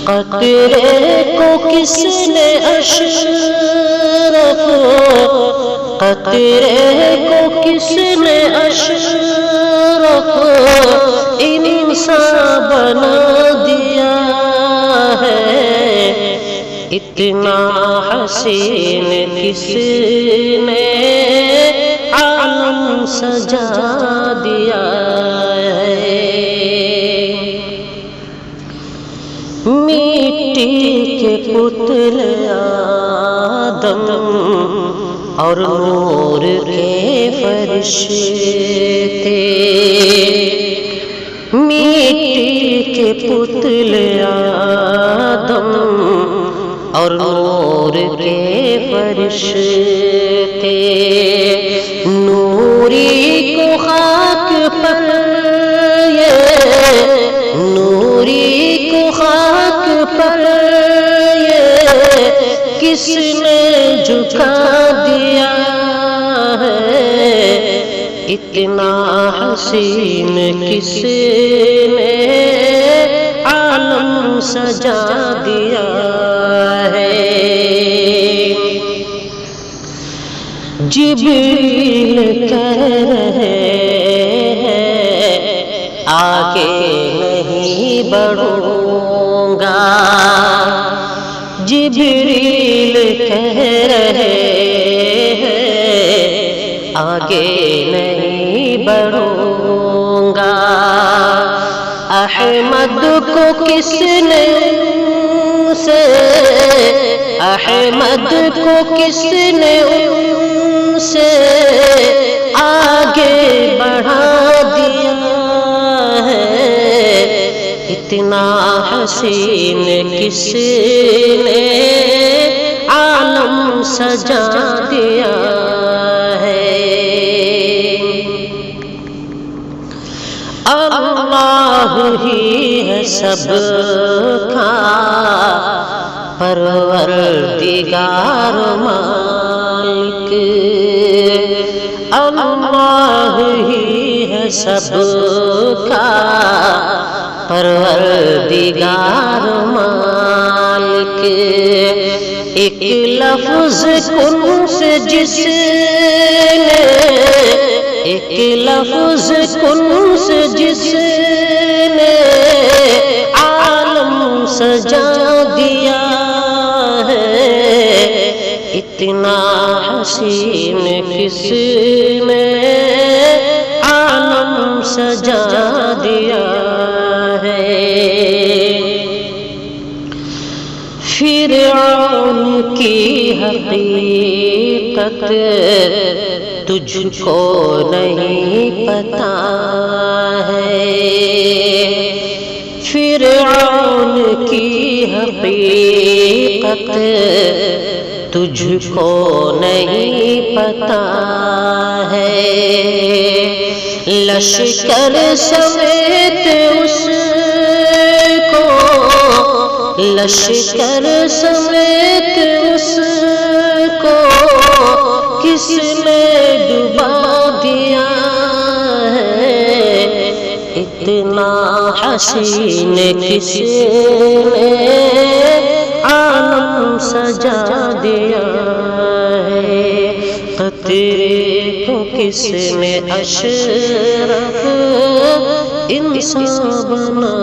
قطرے کو کس نے اشرف، قطرے کو کس نے اشرف انسان بنا دیا ہے، اتنا حسین کس نے عالم سجا دیا ہے۔ مٹی کے پتلے آدم اور نور کے فرشتے، مٹی کے پتلے آدم اور نور کے فرشتے، نوری کو خاک پر نوری کو خاک پر کس نے جھکا دیا ہے، اتنا حسین کس نے عالم سجا دیا ہے۔ جبریل کہہ رہے ہیں آگے نہیں بڑھوں گا، جبریل کہہ رہے ہیں آگے نہیں بڑھوں گا، احمد کو کس نے سے احمد کو کس نے سے آگے بڑھا دیا ہے، اتنا حسین کس نے عالم سجا دیا ہے۔ اللہ ہی ہے سب کا پروردگار مالک، اللہ ہی ہے سب کا پروردگار مالک، ایک لفظ کن سے جس نے ایک لفظ کن سے جس نے عالم سجا دیا ہے، اتنا حسین کس نے عالم سجا دیا ہے۔ فرعون کی حقیقت تجھ کو نہیں پتا ہے، فرعون کی حقیقت تجھ کو نہیں پتا ہے، لشکر سمیت اس کو لشکر سمیت اس کو کس نے ڈبا دیا ہے، اتنا حسین کس نے عالم سجا دیا ہے، قطرے کو کس نے اشرف انسان بنا